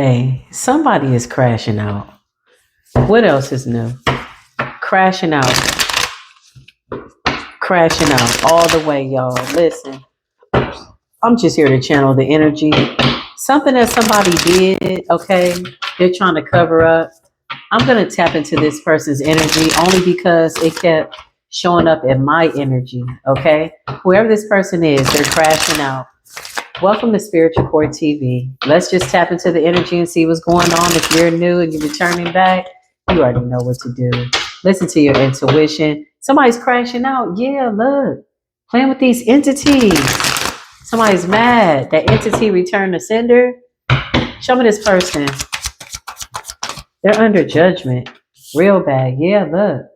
Hey, somebody is crashing out. What else is new? Crashing out, crashing out all the way, y'all. Listen, I'm just here to channel the energy. Something that somebody did, okay, they're trying to cover up. I'm going to tap into this person's energy only because it kept showing up in my energy, okay? Whoever this person is, they're crashing out. Welcome to Spiritual Core TV. Let's just tap into the energy and see what's going on. If you're new and you're returning back, you already know what to do. Listen to your intuition. Somebody's crashing out. Yeah, look. Playing with these entities. Somebody's mad. That entity returned the sender. Show me this person. They're under judgment. Real bad. Yeah, look.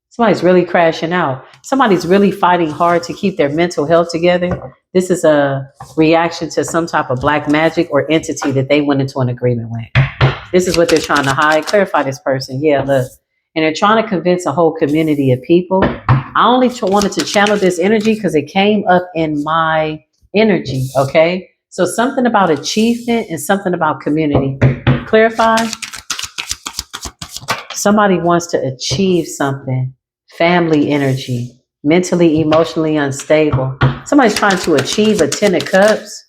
Somebody's really crashing out. Somebody's really fighting hard to keep their mental health together. This is a reaction to some type of black magic or entity that they went into an agreement with. This is what they're trying to hide. Clarify this person. Yeah, look. And they're trying to convince a whole community of people. I only wanted to channel this energy because it came up in my energy, okay? So something about achievement and something about community. Clarify. Somebody wants to achieve something. Family energy. Mentally, emotionally unstable. Somebody's trying to achieve a 10 of cups,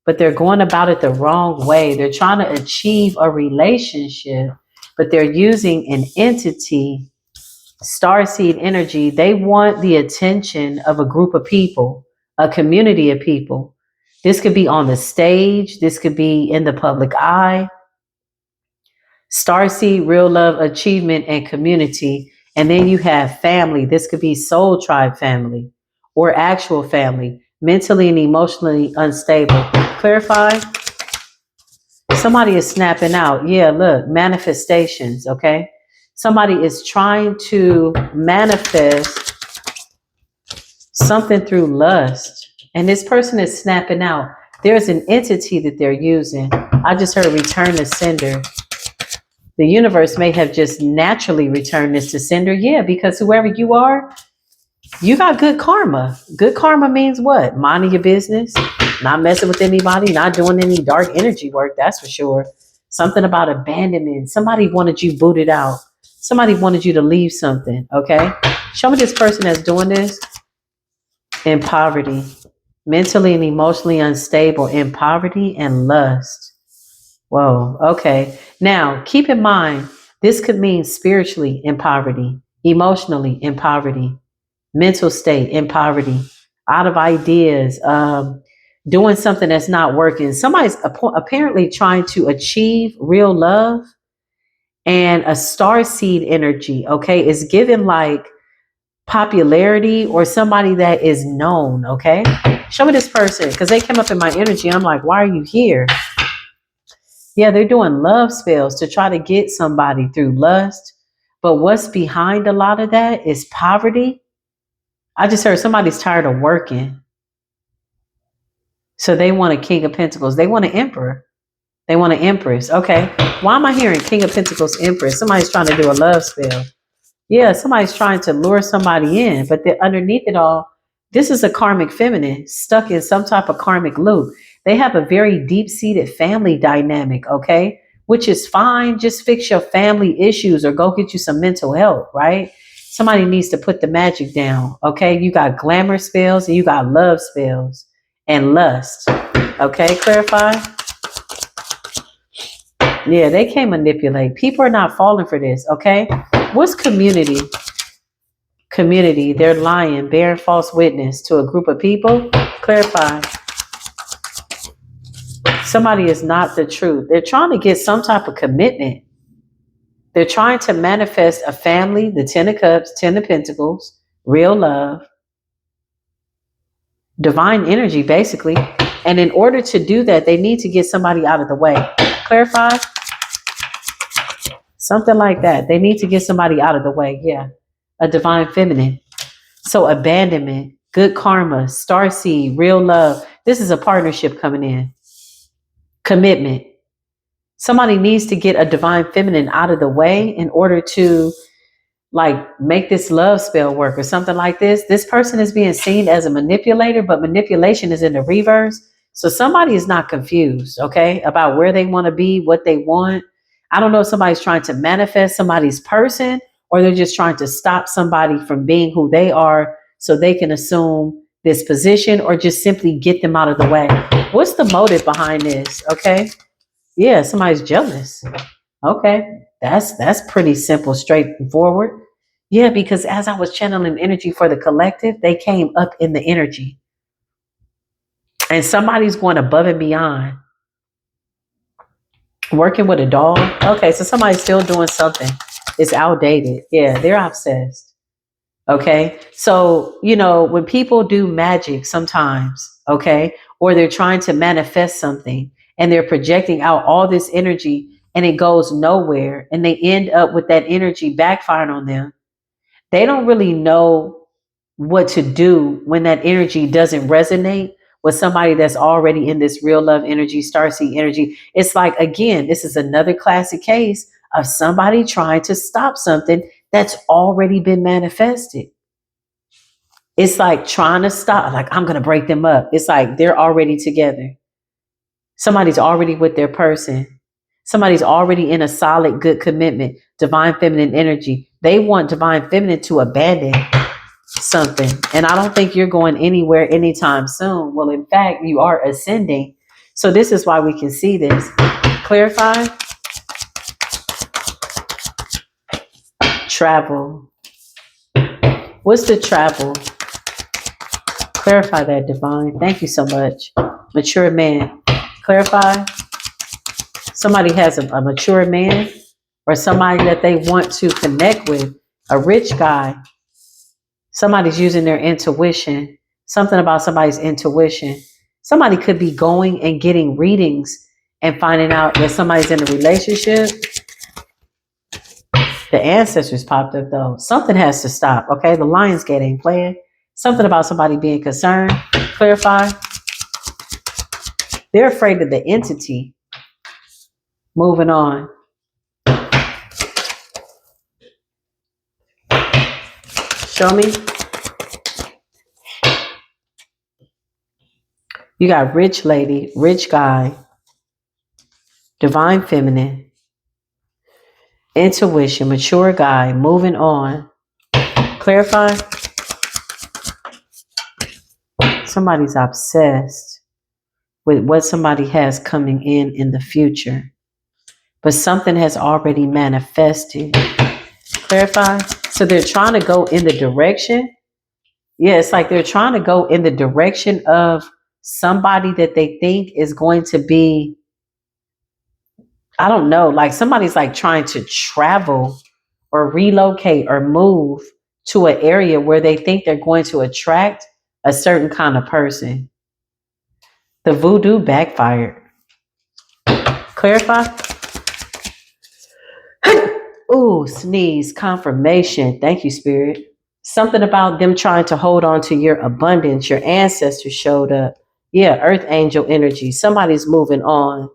but they're going about it the wrong way. They're trying to achieve a relationship, but they're using an entity, starseed energy. They want the attention of a group of people, a community of people. This could be on the stage. This could be in the public eye. Starseed, real love, achievement, and community. And then you have family. This could be soul tribe family or actual family, mentally and emotionally unstable. Clarify. Somebody is snapping out. Yeah, look, manifestations, okay? Somebody is trying to manifest something through lust. And this person is snapping out. There's an entity that they're using. I just heard return to sender. The universe may have just naturally returned this to sender. Yeah, because whoever you are, you got good karma. Good karma means what? Minding your business, not messing with anybody, not doing any dark energy work, that's for sure. Something about abandonment. Somebody wanted you booted out. Somebody wanted you to leave something, okay? Show me this person that's doing this in poverty, mentally and emotionally unstable, in poverty and lust. Whoa, okay. Now, keep in mind, this could mean spiritually in poverty, emotionally in poverty, mental state in poverty, out of ideas, doing something that's not working. Somebody's apparently trying to achieve real love, and a star seed energy, okay, is given like popularity or somebody that is known, okay? Show me this person because they came up in my energy. I'm like, why are you here? Yeah, they're doing love spells to try to get somebody through lust. But what's behind a lot of that is poverty. I just heard somebody's tired of working. So they want a King of Pentacles. They want an Emperor. They want an Empress. Okay. Why am I hearing King of Pentacles, Empress? Somebody's trying to do a love spell. Yeah, somebody's trying to lure somebody in. But underneath it all, this is a karmic feminine stuck in some type of karmic loop. They have a very deep-seated family dynamic, okay? Which is fine. Just fix your family issues or go get you some mental health, right? Somebody needs to put the magic down, okay? You got glamour spells and you got love spells and lust, okay? Clarify. Yeah, they can't manipulate. People are not falling for this, okay? What's community? Community, they're lying, bearing false witness to a group of people. Clarify. Somebody is not the truth. They're trying to get some type of commitment. They're trying to manifest a family, the 10 of Cups, 10 of Pentacles, real love, divine energy, basically. And in order to do that, they need to get somebody out of the way. Clarify? Something like that. They need to get somebody out of the way. Yeah. A divine feminine. So abandonment, good karma, starseed, real love. This is a partnership coming in. Commitment. Somebody needs to get a divine feminine out of the way in order to like make this love spell work or something like this. This person is being seen as a manipulator, but manipulation is in the reverse. So somebody is not confused, okay, about where they want to be, what they want. I don't know if somebody's trying to manifest somebody's person, or they're just trying to stop somebody from being who they are so they can assume this position, or just simply get them out of the way. What's the motive behind this? Okay. Yeah, somebody's jealous. Okay. That's pretty simple, straightforward. Yeah, because as I was channeling energy for the collective, they came up in the energy. And somebody's going above and beyond. Working with a dog. Okay, so somebody's still doing something. It's outdated. Yeah, they're obsessed. Okay. So, when people do magic sometimes, okay, or they're trying to manifest something and they're projecting out all this energy and it goes nowhere and they end up with that energy backfiring on them, they don't really know what to do when that energy doesn't resonate with somebody that's already in this real love energy, starseed energy. It's like, again, this is another classic case of somebody trying to stop something that's already been manifested. It's like trying to stop, like, I'm going to break them up. It's like they're already together. Somebody's already with their person. Somebody's already in a solid, good commitment, divine feminine energy. They want divine feminine to abandon something. And I don't think you're going anywhere anytime soon. Well, in fact, you are ascending. So this is why we can see this. Clarify. Travel. What's the travel? Clarify that, divine. Thank you so much. Mature man. Clarify. Somebody has a mature man, or somebody that they want to connect with, a rich guy. Somebody's using their intuition. Something about somebody's intuition. Somebody could be going and getting readings and finding out that somebody's in a relationship. The ancestors popped up though. Something has to stop, okay? The Lionsgate ain't playing. Something about somebody being concerned. Clarify. They're afraid of the entity. Moving on. Show me. You got rich lady, rich guy, divine feminine, intuition, mature guy, moving on. Clarify. Somebody's obsessed with what somebody has coming in the future, but something has already manifested. Clarify. So they're trying to go in the direction. Yeah, it's like they're trying to go in the direction of somebody that they think is going to be, I don't know, like somebody's like trying to travel or relocate or move to an area where they think they're going to attract a certain kind of person. The voodoo backfired. Clarify. Ooh, sneeze, confirmation. Thank you, Spirit. Something about them trying to hold on to your abundance. Your ancestors showed up. Yeah, earth angel energy. Somebody's moving on.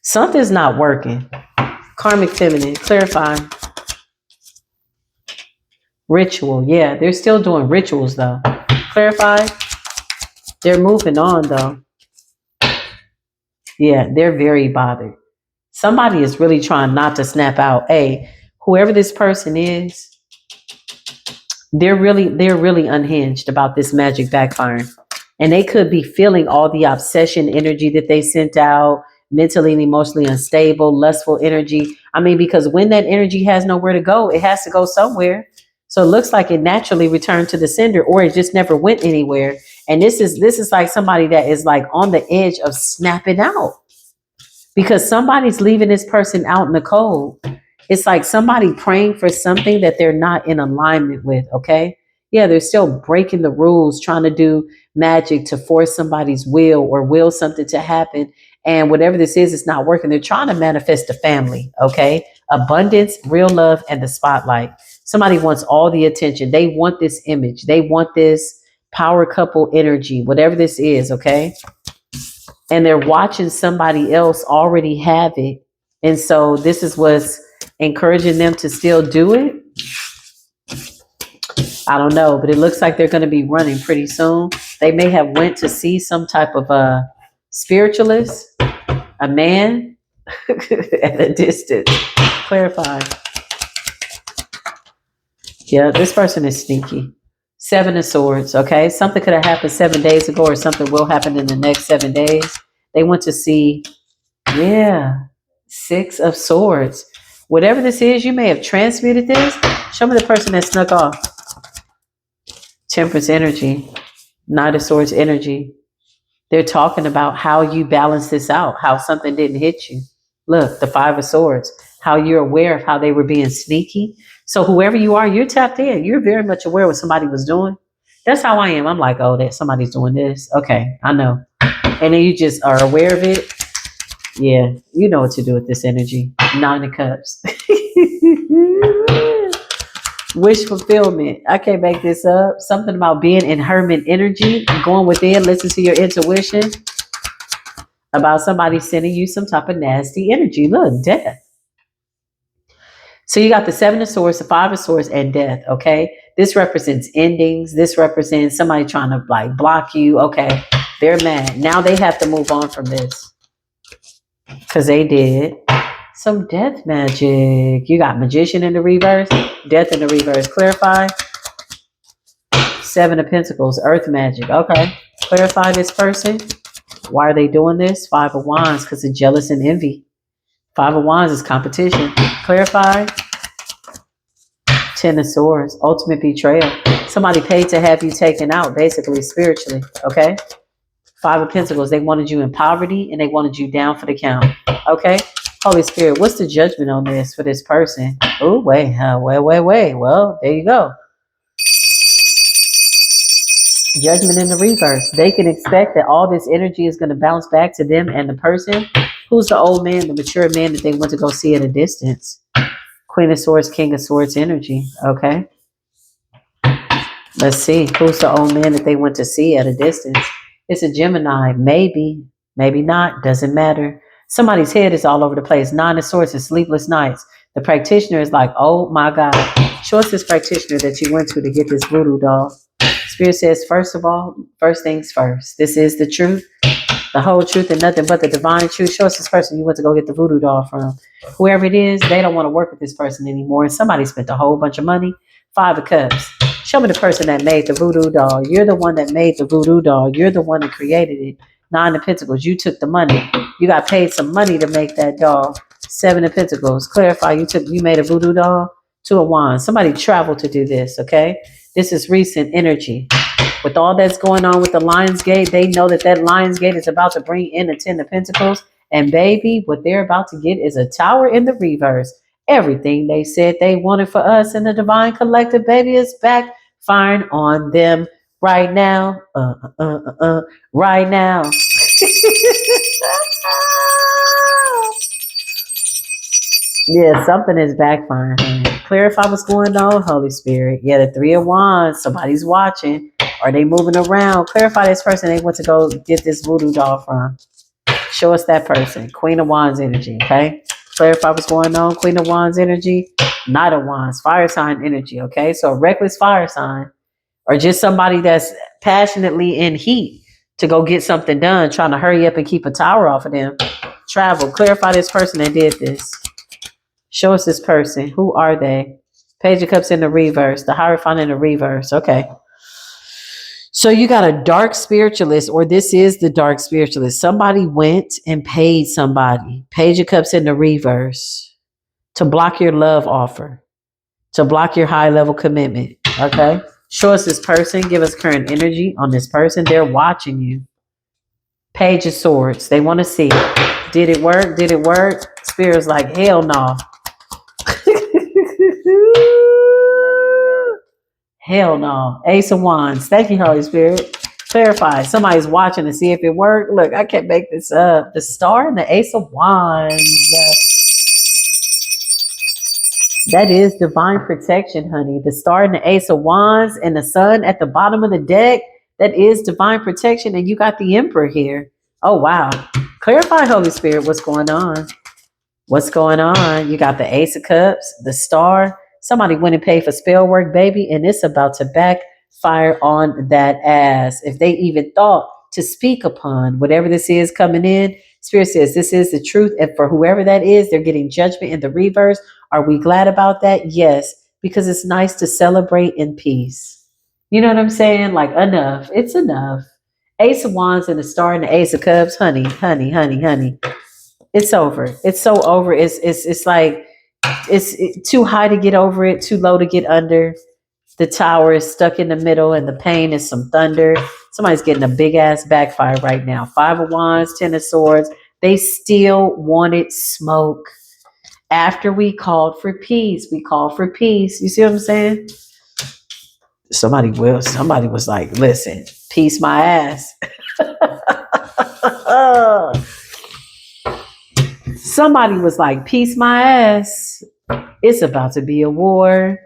Something's not working. Karmic feminine. Clarify. Ritual. Yeah, they're still doing rituals though. Clarify. They're moving on though. Yeah, they're very bothered. Somebody is really trying not to snap out. Hey, whoever this person is, they're really unhinged about this magic backfiring. And they could be feeling all the obsession energy that they sent out, mentally and emotionally unstable, lustful energy. I mean, because when that energy has nowhere to go, it has to go somewhere. So it looks like it naturally returned to the sender, or it just never went anywhere. And this is like somebody that is like on the edge of snapping out, because somebody's leaving this person out in the cold. It's like somebody praying for something that they're not in alignment with, okay? Yeah, they're still breaking the rules, trying to do magic to force somebody's will or will something to happen. And whatever this is, it's not working. They're trying to manifest a family, okay? Abundance, real love, and the spotlight. Somebody wants all the attention. They want this image. They want this power couple energy, whatever this is, okay? And they're watching somebody else already have it. And so this is what's encouraging them to still do it. I don't know, but it looks like they're going to be running pretty soon. They may have went to see some type of a spiritualist, a man at a distance. Clarify. Yeah, this person is sneaky. 7 of Swords, okay? Something could have happened 7 days ago or something will happen in the next 7 days. They went to see, yeah, 6 of Swords. Whatever this is, you may have transmuted this. Show me the person that snuck off. Temperance energy, Knight of Swords energy. They're talking about how you balance this out, how something didn't hit you. Look, the 5 of Swords, how you're aware of how they were being sneaky. So whoever you are, you're tapped in. You're very much aware of what somebody was doing. That's how I am. I'm like, oh, that somebody's doing this. Okay, I know. And then you just are aware of it. Yeah, you know what to do with this energy. 9 of Cups. Wish fulfillment. I can't make this up. Something about being in hermit energy, going within, listen to your intuition about somebody sending you some type of nasty energy. Look, death. So you got the 7 of Swords, the 5 of Swords, and death, okay? This represents endings. This represents somebody trying to like block you. Okay, they're mad. Now they have to move on from this because they did. Some death magic. You got Magician in the reverse, death in the reverse. Clarify. 7 of Pentacles, earth magic. Okay, clarify this person. Why are they doing this? 5 of Wands, because of jealous and envy. 5 of Wands is competition. Clarify. 10 of Swords, ultimate betrayal. Somebody paid to have you taken out, basically, spiritually. Okay. 5 of Pentacles, they wanted you in poverty and they wanted you down for the count. Okay. Holy Spirit, what's the judgment on this for this person? Oh, wait. Well, there you go. Judgment in the reverse. They can expect that all this energy is going to bounce back to them and the person. Who's the old man, the mature man that they went to go see at a distance? Queen of Swords, King of Swords energy. Okay. Let's see. Who's the old man that they went to see at a distance? It's a Gemini. Maybe. Maybe not. Doesn't matter. Somebody's head is all over the place. 9 of Swords and sleepless nights. The practitioner is like, oh my God. Show us this practitioner that you went to get this voodoo doll. Spirit says, first of all, first things first. This is the truth, the whole truth, and nothing but the divine truth. Show us this person you went to go get the voodoo doll from. Whoever it is, they don't want to work with this person anymore. And somebody spent a whole bunch of money. 5 of Cups. Show me the person that made the voodoo doll. You're the one that made the voodoo doll. You're the one that created it. 9 of Pentacles. You took the money. You got paid some money to make that doll. 7 of Pentacles. Clarify. You made a voodoo doll. 2 of Wands. Somebody traveled to do this. Okay. This is recent energy. With all that's going on with the Lionsgate, they know that Lionsgate is about to bring in the 10 of Pentacles. And baby, what they're about to get is a tower in the reverse. Everything they said they wanted for us in the Divine Collective, baby, is backfiring on them right now. Right now. Yeah, something is backfiring. Clarify what's going on, Holy Spirit. Yeah, the 3 of Wands. Somebody's watching. Are they moving around? Clarify this person they went to go get this voodoo doll from. Show us that person. Queen of Wands energy, okay? Clarify what's going on. Queen of Wands energy. Knight of Wands. Fire sign energy, okay? So a reckless fire sign. Or just somebody that's passionately in heat to go get something done, trying to hurry up and keep a tower off of them. Travel. Clarify this person that did this. Show us this person. Who are they? Page of Cups in the reverse. The Hierophant in the reverse. Okay. So you got a dark spiritualist, or this is the dark spiritualist. Somebody went and paid somebody. Page of Cups in the reverse. To block your love offer. To block your high level commitment. Okay. Show us this person. Give us current energy on this person. They're watching you. Page of Swords. They want to see. Did it work? Did it work? Spirit's like, hell no. Hell no. Ace of Wands. Thank you, Holy Spirit. Clarify. Somebody's watching to see if it worked. Look, I can't make this up. The Star and the Ace of Wands. That is divine protection, honey. The Star and the Ace of Wands and the Sun at the bottom of the deck. That is divine protection. And you got the Emperor here. Oh, wow. Clarify, Holy Spirit, what's going on. What's going on? You got the Ace of Cups, the Star, Somebody went and paid for spell work, baby, and it's about to backfire on that ass. If they even thought to speak upon whatever this is coming in, Spirit says this is the truth. And for whoever that is, they're getting judgment in the reverse. Are we glad about that? Yes, because it's nice to celebrate in peace. You know what I'm saying? Like, enough. It's enough. Ace of Wands and the Star and the Ace of Cups. Honey, honey, honey, honey. It's over. It's so over. It's like too high to get over it, too low to get under. The tower is stuck in the middle, and the pain is some thunder. Somebody's getting a big ass backfire right now. Five of Wands, Ten of Swords. They still wanted smoke. After we called for peace, we called for peace. You see what I'm saying? Somebody was like, listen, peace my ass. Somebody was like, peace my ass. It's about to be a war.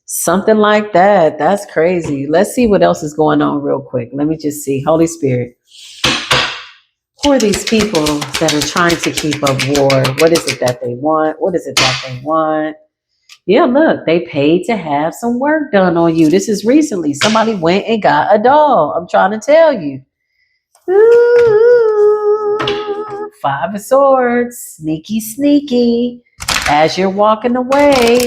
Something like that. That's crazy. Let's see what else is going on real quick. Let me just see. Holy Spirit. Who are these people that are trying to keep up war? What is it that they want? What is it that they want? Yeah, look, they paid to have some work done on you. This is recently. Somebody went and got a doll. I'm trying to tell you. Ooh, Five of Swords. Sneaky, sneaky. As you're walking away,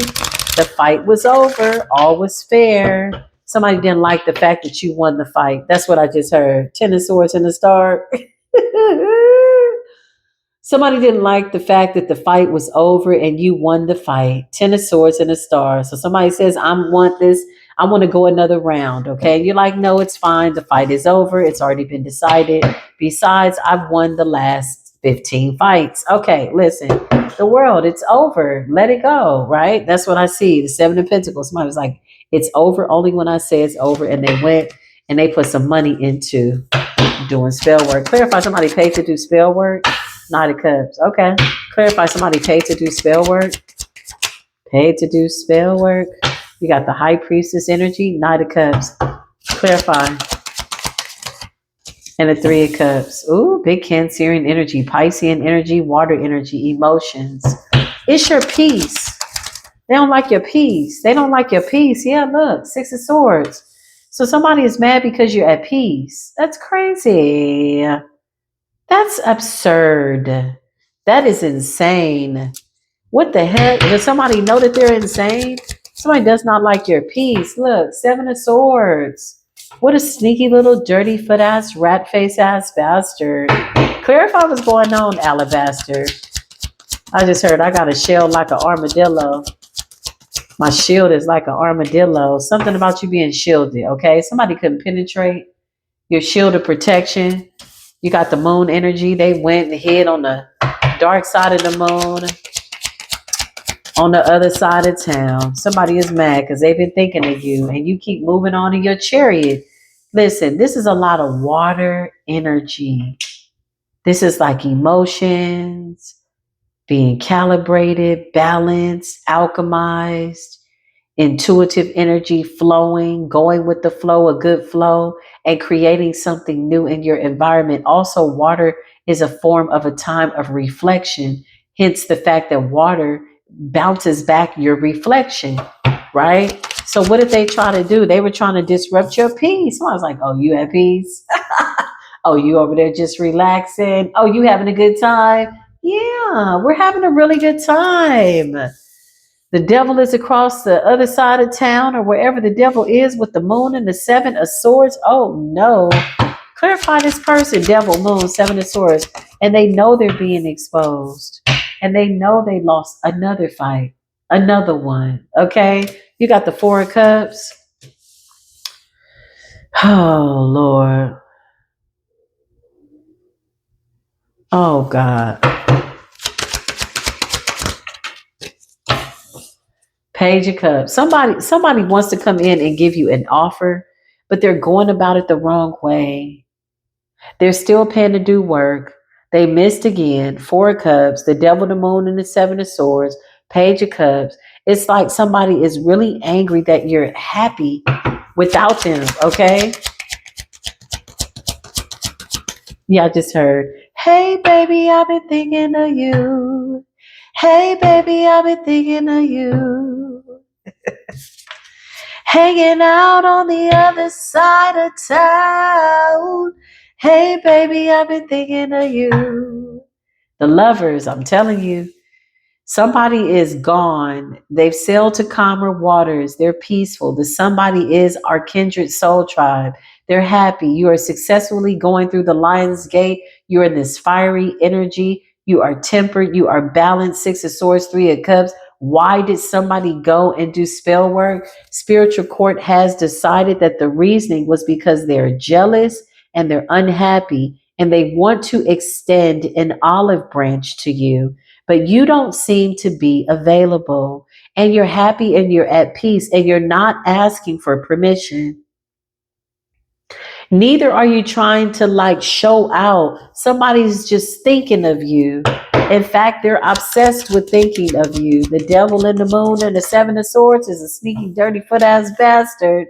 the fight was over. All was fair. Somebody didn't like the fact that you won the fight. That's what I just heard. Ten of Swords and the Star. Somebody didn't like the fact that the fight was over and you won the fight. Ten of Swords and a Star. So somebody says, I want this. I want to go another round. Okay. You're like, no, it's fine. The fight is over. It's already been decided. Besides, I've won the last 15 fights. Okay. Listen, the world, it's over. Let it go. Right. That's what I see. The Seven of Pentacles. Somebody was like, it's over only when I say it's over. And they went and they put some money into doing spell work. Clarify, somebody paid to do spell work. Knight of Cups. Okay. Clarify, somebody paid to do spell work. Paid to do spell work. You got the High Priestess energy. Knight of Cups. Clarify. And the Three of Cups. Ooh, big Cancerian energy. Piscean energy. Water energy. Emotions. It's your peace. They don't like your peace. They don't like your peace. Yeah, look. Six of Swords. So somebody is mad because you're at peace. That's crazy. That's absurd. That is insane. What the heck? Does somebody know that they're insane? Somebody does not like your peace. Look, Seven of Swords. What a sneaky little dirty foot ass, rat face ass bastard. Clarify what's going on, Alabaster. I just heard I got a shell like an armadillo. My shield is like an armadillo. Something about you being shielded, okay? Somebody couldn't penetrate your shield of protection. You got the moon energy. They went and hid on the dark side of the moon, on the other side of town. Somebody is mad because they've been thinking of you and you keep moving on in your chariot. Listen, this is a lot of water energy. This is like emotions, being calibrated, balanced, alchemized, intuitive energy flowing, going with the flow, a good flow, and creating something new in your environment. Also, water is a form of a time of reflection. Hence the fact that water bounces back your reflection, right? So what did they try to do? They were trying to disrupt your peace. So I was like, oh, you at peace? Oh, you over there just relaxing? Oh, you having a good time? Yeah, we're having a really good time. The devil is across the other side of town or wherever the devil is with the moon and the Seven of Swords. Oh, no. Clarify this person, devil, moon, Seven of Swords. And they know they're being exposed. And they know they lost another fight, another one. Okay? You got the Four of Cups. Oh, Lord. Oh, God. Page of Cups. Somebody wants to come in and give you an offer, but they're going about it the wrong way. They're still paying to do work. They missed again. Four of Cups, the Devil, the Moon, and the Seven of Swords. Page of Cups. It's like somebody is really angry that you're happy without them, okay? Yeah, I just heard, hey, baby, I've been thinking of you. Hey, baby, I've been thinking of you. Hanging out on the other side of town. Hey, baby, I've been thinking of you. The lovers, I'm telling you, somebody is gone. They've sailed to calmer waters. They're peaceful. The somebody is our kindred soul tribe. They're happy. You are successfully going through the lion's gate. You're in this fiery energy. You are tempered. You are balanced. Six of swords, three of cups. Why did somebody go and do spell work? Spiritual court has decided that the reasoning was because they're jealous and they're unhappy and they want to extend an olive branch to you, but you don't seem to be available, and you're happy and you're at peace and you're not asking for permission. Neither are you trying to like show out. Somebody's just thinking of you. In fact, they're obsessed with thinking of you. The devil in the moon and the seven of swords is a sneaky, dirty foot ass bastard.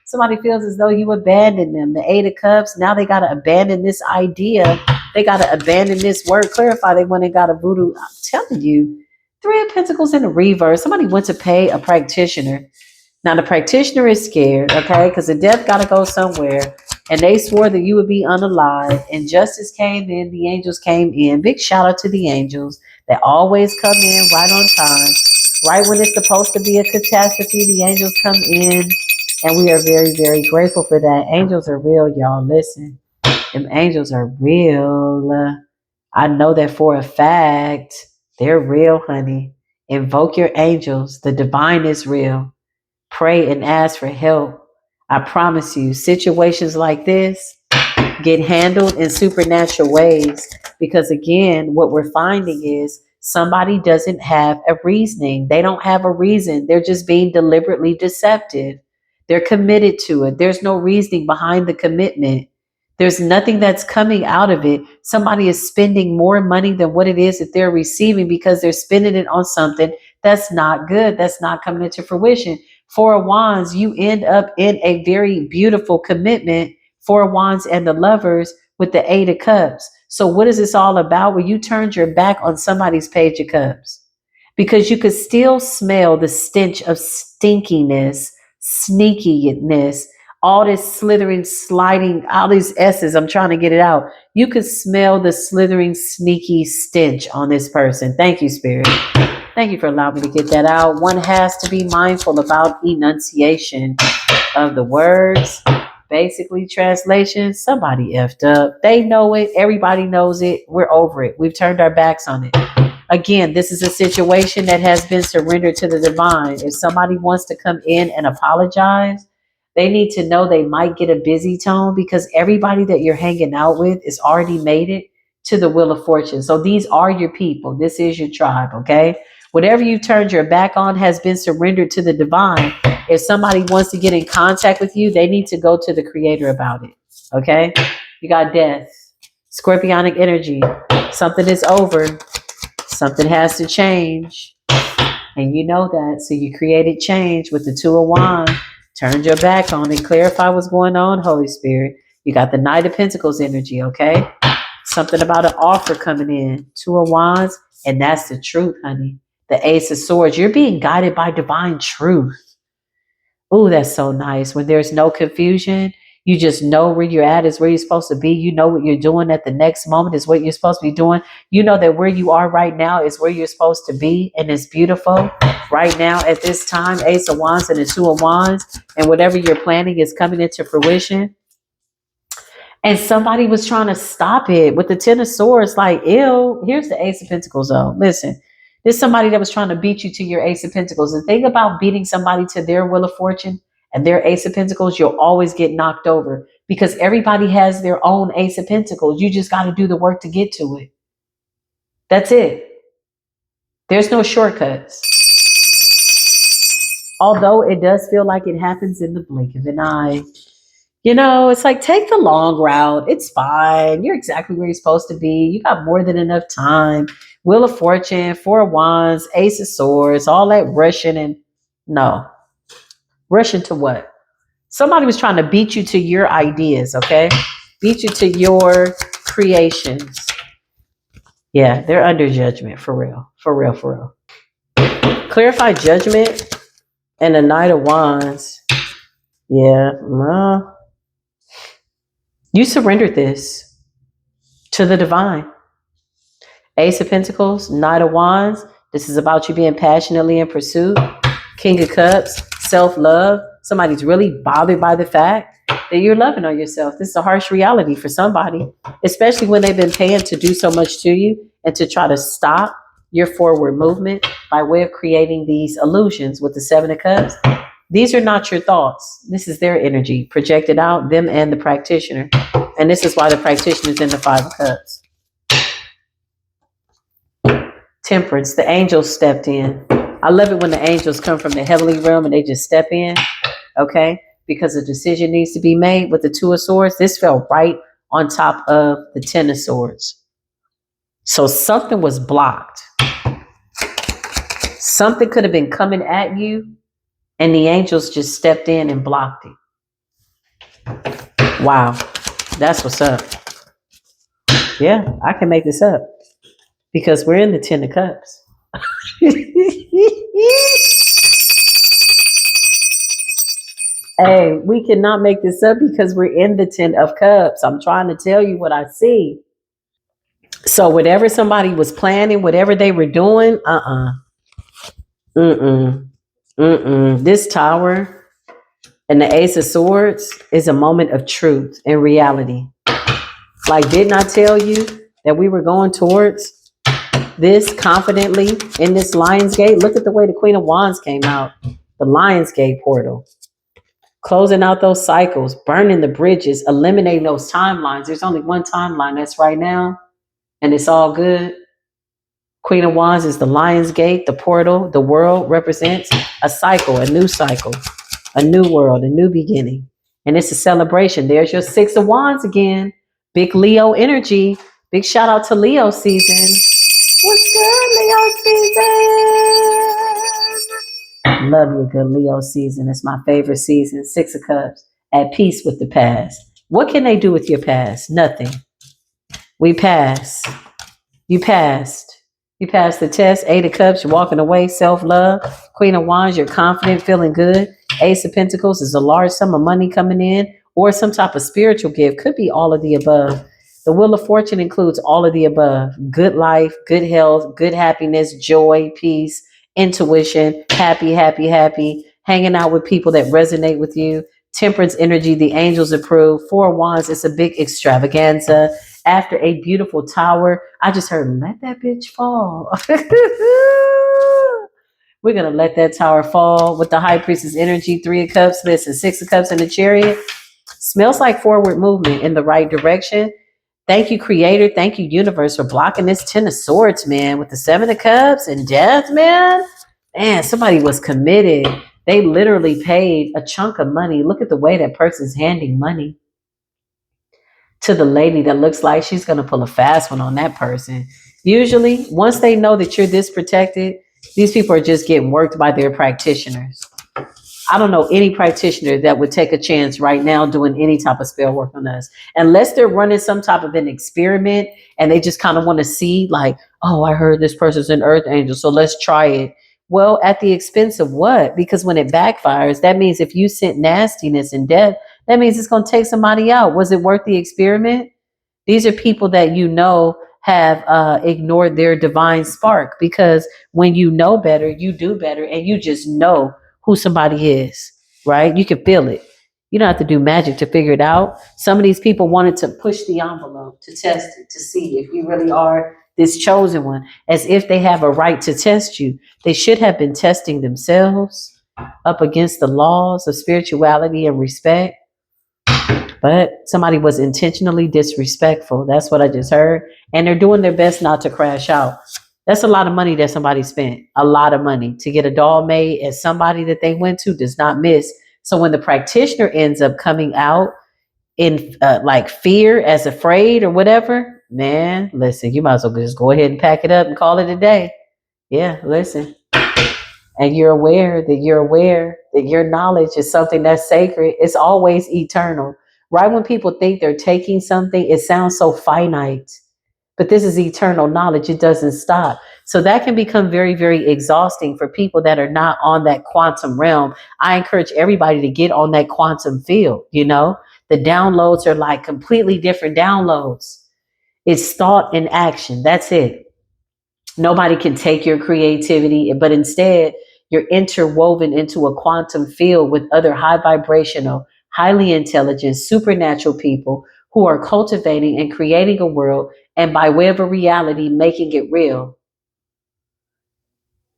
Somebody feels as though you abandoned them. The eight of cups, now they got to abandon this idea. They got to abandon this word. Clarify, they went and got a voodoo. I'm telling you, three of pentacles in the reverse. Somebody went to pay a practitioner. Now the practitioner is scared, okay, because the death got to go somewhere. And they swore that you would be unalive. And justice came in. The angels came in. Big shout out to the angels. They always come in right on time. Right when it's supposed to be a catastrophe, the angels come in. And we are very, very grateful for that. Angels are real, y'all. Listen, them angels are real. I know that for a fact. They're real, honey. Invoke your angels. The divine is real. Pray and ask for help. I promise you, situations like this get handled in supernatural ways. Because again, what we're finding is somebody doesn't have a reasoning. They don't have a reason. They're just being deliberately deceptive. They're committed to it. There's no reasoning behind the commitment. There's nothing that's coming out of it. Somebody is spending more money than what it is that they're receiving because they're spending it on something that's not good, that's not coming into fruition. Four of Wands, you end up in a very beautiful commitment. Four of Wands and the lovers with the Eight of Cups. So what is this all about? Where you turned your back on somebody's Page of Cups because you could still smell the stench of stinkiness, sneakiness, all this slithering, sliding, all these S's. I'm trying to get it out. You could smell the slithering, sneaky stench on this person. Thank you, Spirit. Thank you for allowing me to get that out. One has to be mindful about enunciation of the words. Basically, translation, somebody effed up. They know it. Everybody knows it. We're over it. We've turned our backs on it. Again, this is a situation that has been surrendered to the divine. If somebody wants to come in and apologize, they need to know they might get a busy tone because everybody that you're hanging out with is already made it to the wheel of fortune. So these are your people. This is your tribe, okay? Whatever you turned your back on has been surrendered to the divine. If somebody wants to get in contact with you, they need to go to the creator about it, okay? You got death, scorpionic energy. Something is over. Something has to change. And you know that. So you created change with the Two of Wands. Turned your back on it. Clarify what's going on, Holy Spirit. You got the Knight of Pentacles energy, okay? Something about an offer coming in. Two of Wands. And that's the truth, honey. The Ace of Swords. You're being guided by divine truth. Oh, that's so nice. When there's no confusion, you just know where you're at is where you're supposed to be. You know what you're doing at the next moment is what you're supposed to be doing. You know that where you are right now is where you're supposed to be. And it's beautiful right now at this time. Ace of Wands and the Two of Wands. And whatever you're planning is coming into fruition. And somebody was trying to stop it with the Ten of Swords. Like, ew, here's the Ace of Pentacles, though. Listen, there's somebody that was trying to beat you to your Ace of Pentacles. The thing about beating somebody to their Wheel of Fortune and their Ace of Pentacles, you'll always get knocked over because everybody has their own Ace of Pentacles. You just got to do the work to get to it. That's it. There's no shortcuts. Although it does feel like it happens in the blink of an eye. You know, it's like, take the long route. It's fine. You're exactly where you're supposed to be. You got more than enough time. Wheel of Fortune, Four of Wands, Ace of Swords, all that rushing and no. Rushing to what? Somebody was trying to beat you to your ideas, okay? Beat you to your creations. Yeah, they're under judgment for real. For real, for real. Clarify judgment and the Knight of Wands. Yeah, well, you surrendered this to the divine. Ace of Pentacles, Knight of Wands. This is about you being passionately in pursuit. King of Cups, self-love. Somebody's really bothered by the fact that you're loving on yourself. This is a harsh reality for somebody, especially when they've been paying to do so much to you and to try to stop your forward movement by way of creating these illusions with the Seven of Cups. These are not your thoughts. This is their energy projected out, them and the practitioner. And this is why the practitioner is in the Five of Cups. Temperance, the angels stepped in. I love it when the angels come from the heavenly realm and they just step in, okay? Because a decision needs to be made with the Two of Swords. This fell right on top of the Ten of Swords. So something was blocked. Something could have been coming at you and the angels just stepped in and blocked it. Wow, that's what's up. Yeah, I can make this up because we're in the Ten of Cups. Hey, we cannot make this up because we're in the Ten of Cups. I'm trying to tell you what I see. So whatever somebody was planning, whatever they were doing, this Tower and the Ace of Swords is a moment of truth and reality. Like, didn't I tell you that we were going towards this confidently in this Lion's Gate? Look at the way the Queen of Wands came out. The Lion's Gate portal. Closing out those cycles, burning the bridges, eliminating those timelines. There's only one timeline, that's right now, and it's all good. Queen of Wands is the Lion's Gate, the portal. The world represents a cycle, a new cycle, a new world, a new beginning. And it's a celebration. There's your Six of Wands again. Big Leo energy. Big shout out to Leo season. What's good, Leo season? Love you, good Leo season. It's my favorite season. Six of Cups. At peace with the past. What can they do with your past? Nothing. We pass. You passed. You passed the test. Eight of Cups, you're walking away. Self-love. Queen of Wands, you're confident, feeling good. Ace of Pentacles is a large sum of money coming in or some type of spiritual gift. Could be all of the above. The Wheel of Fortune includes all of the above. Good life, good health, good happiness, joy, peace, intuition, happy, hanging out with people that resonate with you. Temperance energy, the angels approve. Four of Wands, it's a big extravaganza. After a beautiful Tower, I just heard, let that bitch fall. We're going to let that Tower fall with the High Priestess energy. Three of Cups, listen, Six of Cups in the Chariot. Smells like forward movement in the right direction. Thank you, Creator. Thank you, Universe, for blocking this Ten of Swords, man, with the Seven of Cups and Death, man. Man, somebody was committed. They literally paid a chunk of money. Look at the way that person's handing money to the lady that looks like she's going to pull a fast one on that person. Usually, once they know that you're this protected, these people are just getting worked by their practitioners. I don't know any practitioner that would take a chance right now doing any type of spell work on us, unless they're running some type of an experiment and they just kind of want to see like, oh, I heard this person's an earth angel, so let's try it. Well, at the expense of what? Because when it backfires, that means if you sent nastiness and death, that means it's going to take somebody out. Was it worth the experiment? These are people that you know have ignored their divine spark, because when you know better, you do better, and you just know who somebody is, right? You can feel it. You don't have to do magic to figure it out. Some of these people wanted to push the envelope to test it, to see if you really are this chosen one, as if they have a right to test you. They should have been testing themselves up against the laws of spirituality and respect. But somebody was intentionally disrespectful. That's what I just heard. And they're doing their best not to crash out. That's a lot of money that somebody spent. A lot of money to get a doll made, and somebody that they went to does not miss. So when the practitioner ends up coming out in like fear, as afraid or whatever, man, listen, you might as well just go ahead and pack it up and call it a day. Yeah, listen. And you're aware that your knowledge is something that's sacred. It's always eternal. Right when people think they're taking something, it sounds so finite. But this is eternal knowledge. It doesn't stop. So that can become very, very exhausting for people that are not on that quantum realm. I encourage everybody to get on that quantum field. The downloads are like completely different downloads. It's thought and action. That's it. Nobody can take your creativity, but instead, you're interwoven into a quantum field with other high vibrational, highly intelligent, supernatural people who are cultivating and creating a world, and by way of a reality, making it real.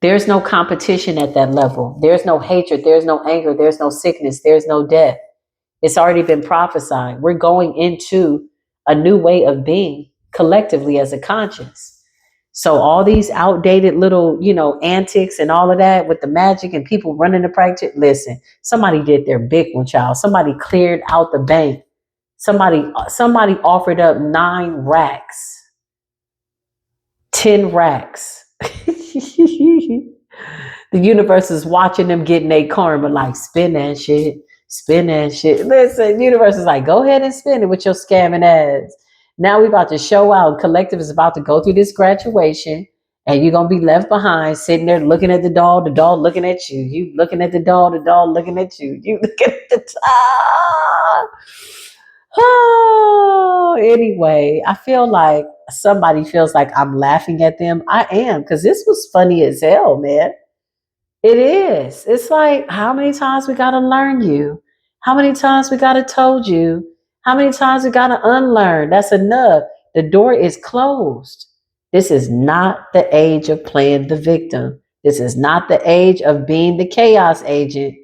There's no competition at that level. There's no hatred. There's no anger. There's no sickness. There's no death. It's already been prophesied. We're going into a new way of being collectively as a conscience. So all these outdated little, antics and all of that with the magic and people running the practice. Listen, somebody did their big one, child. Somebody cleared out the bank. Somebody offered up 9 racks, 10 racks. The universe is watching them getting their karma, like, spin that shit, spin that shit. Listen, the universe is like, go ahead and spin it with your scamming ass. Now we're about to show out. Collective is about to go through this graduation, and you're going to be left behind sitting there looking at the doll looking at you. You looking at the doll looking at you. You looking at the doll. Oh, anyway, I feel like somebody feels like I'm laughing at them. I am, because this was funny as hell, man. It is. It's like, how many times we got to learn you? How many times we got to told you? How many times we got to unlearn? That's enough. The door is closed. This is not the age of playing the victim. This is not the age of being the chaos agent,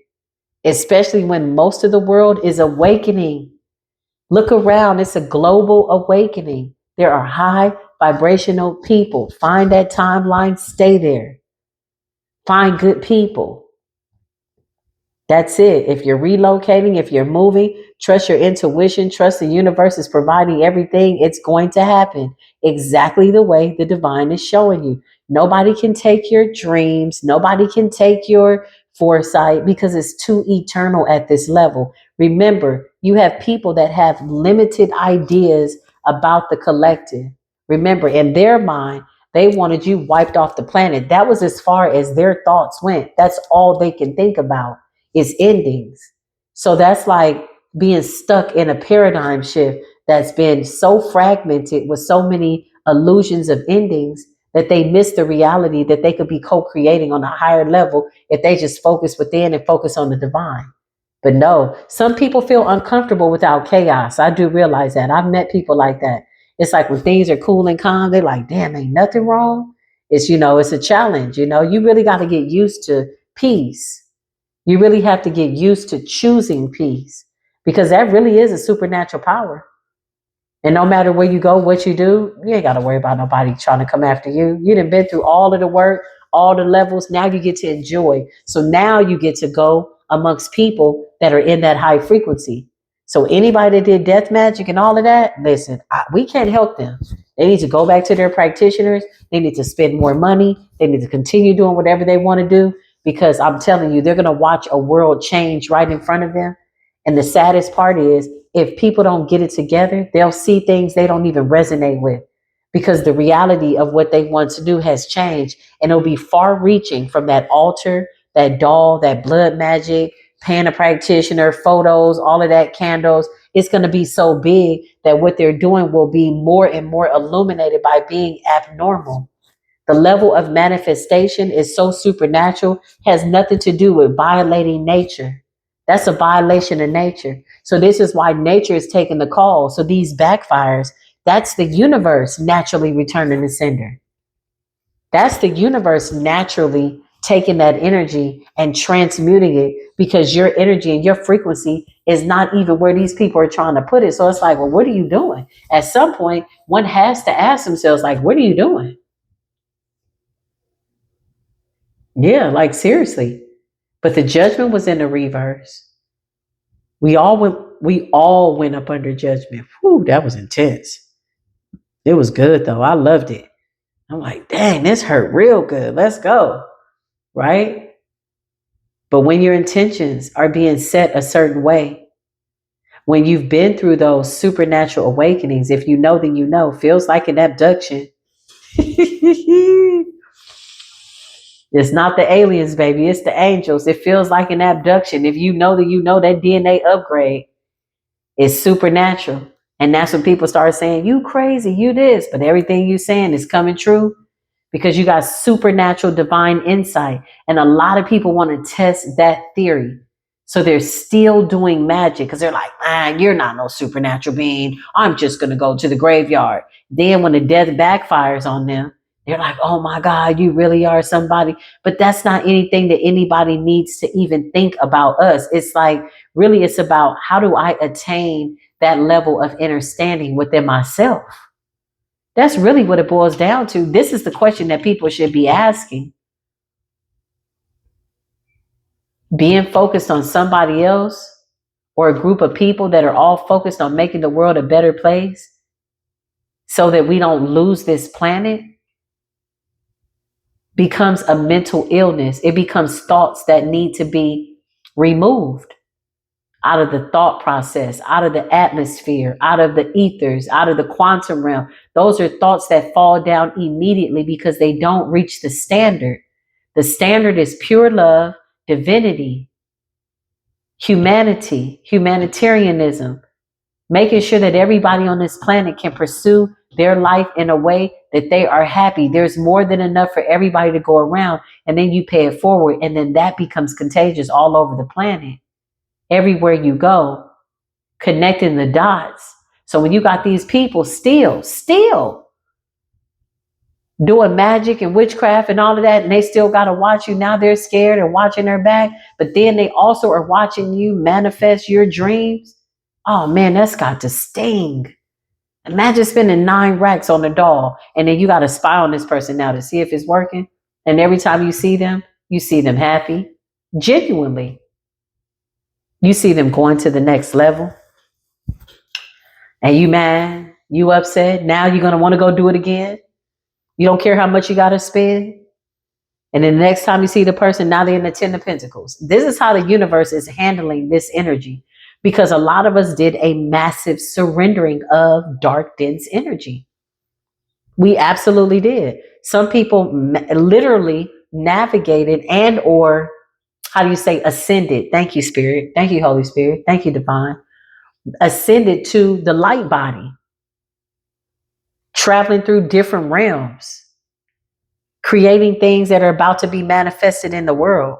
especially when most of the world is awakening. Look around. It's a global awakening. There are high vibrational people. Find that timeline. Stay there. Find good people. That's it. If you're relocating, if you're moving, trust your intuition, trust the universe is providing everything. It's going to happen exactly the way the divine is showing you. Nobody can take your dreams. Nobody can take your foresight because it's too eternal at this level. Remember, you have people that have limited ideas about the collective. Remember, in their mind, they wanted you wiped off the planet. That was as far as their thoughts went. That's all they can think about is endings. So that's like being stuck in a paradigm shift that's been so fragmented with so many illusions of endings that they miss the reality that they could be co-creating on a higher level if they just focus within and focus on the divine. But no, some people feel uncomfortable without chaos. I do realize that. I've met people like that. It's like when things are cool and calm, they're like, damn, ain't nothing wrong. It's a challenge. You really got to get used to peace. You really have to get used to choosing peace because that really is a supernatural power. And no matter where you go, what you do, you ain't got to worry about nobody trying to come after you. You done been through all of the work, all the levels. Now you get to enjoy. So now you get to go amongst people that are in that high frequency. So anybody that did death magic and all of that, listen, we can't help them. They need to go back to their practitioners. They need to spend more money. They need to continue doing whatever they want to do because I'm telling you, they're going to watch a world change right in front of them. And the saddest part is if people don't get it together, they'll see things they don't even resonate with because the reality of what they want to do has changed. And it'll be far reaching from that altar, that doll, that blood magic, paying a practitioner, photos, all of that, candles. It's going to be so big that what they're doing will be more and more illuminated by being abnormal. The level of manifestation is so supernatural, has nothing to do with violating nature. That's a violation of nature. So this is why nature is taking the call. So these backfires, that's the universe naturally returning the sender. That's the universe naturally taking that energy and transmuting it because your energy and your frequency is not even where these people are trying to put it. So it's like, well, what are you doing? At some point, one has to ask themselves, like, what are you doing? Yeah, like seriously. But the judgment was in the reverse. We all went up under judgment. Whew, that was intense. It was good though. I loved it. I'm like, dang, this hurt real good. Let's go. Right? But when your intentions are being set a certain way, When you've been through those supernatural awakenings, if you know, then you know, feels like an abduction. It's not the aliens, baby. It's the angels. It feels like an abduction. If you know, that you know that DNA upgrade is supernatural. And that's when people start saying, you crazy, you this. But everything you saying is coming true because you got supernatural divine insight. And a lot of people want to test that theory. So they're still doing magic because they're like, you're not no supernatural being. I'm just going to go to the graveyard. Then when the death backfires on them, they're like, oh my God, you really are somebody. But that's not anything that anybody needs to even think about us. It's like, really, it's about how do I attain that level of understanding within myself? That's really what it boils down to. This is the question that people should be asking. Being focused on somebody else or a group of people that are all focused on making the world a better place so that we don't lose this planet becomes a mental illness. It becomes thoughts that need to be removed out of the thought process, out of the atmosphere, out of the ethers, out of the quantum realm. Those are thoughts that fall down immediately because they don't reach the standard. The standard is pure love, divinity, humanity, humanitarianism, making sure that everybody on this planet can pursue their life in a way that they are happy. There's more than enough for everybody to go around, and then you pay it forward, and then that becomes contagious all over the planet. Everywhere you go, connecting the dots. So when you got these people still doing magic and witchcraft and all of that, and they still got to watch you, now they're scared and watching their back, but then they also are watching you manifest your dreams. Oh man, that's got to sting. Imagine spending 9 racks on a doll, and then you got to spy on this person now to see if it's working. And every time you see them happy, genuinely. You see them going to the next level, and you mad, you upset. Now you're going to want to go do it again. You don't care how much you got to spend. And then the next time you see the person, now they're in the 10 of Pentacles. This is how the universe is handling this energy, because a lot of us did a massive surrendering of dark, dense energy. We absolutely did. Some people literally navigated and or, how do you say, ascended. Thank you, Spirit. Thank you, Holy Spirit. Thank you, Divine. Ascended to the light body, traveling through different realms, creating things that are about to be manifested in the world.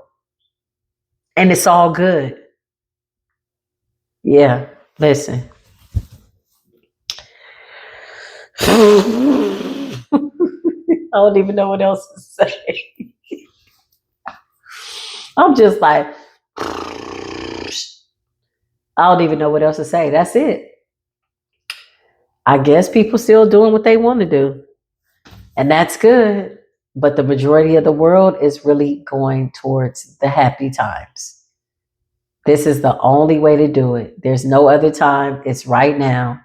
And it's all good. Yeah, listen. I don't even know what else to say. I'm just like, I don't even know what else to say. That's it. I guess people still doing what they want to do. And that's good. But the majority of the world is really going towards the happy times. This is the only way to do it. There's no other time. It's right now.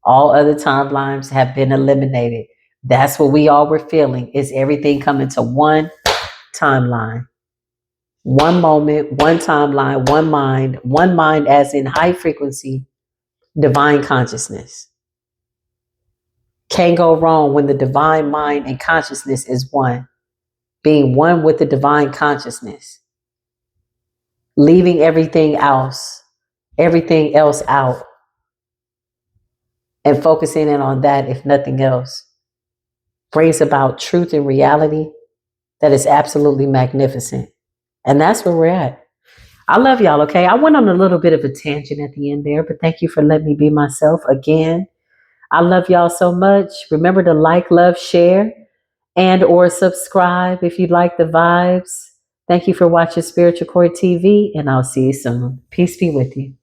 All other timelines have been eliminated. That's what we all were feeling. Is everything coming to one timeline? One moment, one timeline, one mind as in high frequency, divine consciousness. Can't go wrong when the divine mind and consciousness is one. Being one with the divine consciousness. Leaving everything else out. And focusing in on that, if nothing else, brings about truth and reality that is absolutely magnificent. And that's where we're at. I love y'all, okay? I went on a little bit of a tangent at the end there, but thank you for letting me be myself again. I love y'all so much. Remember to like, love, share, and or subscribe if you like the vibes. Thank you for watching Spiritual Core TV, and I'll see you soon. Peace be with you.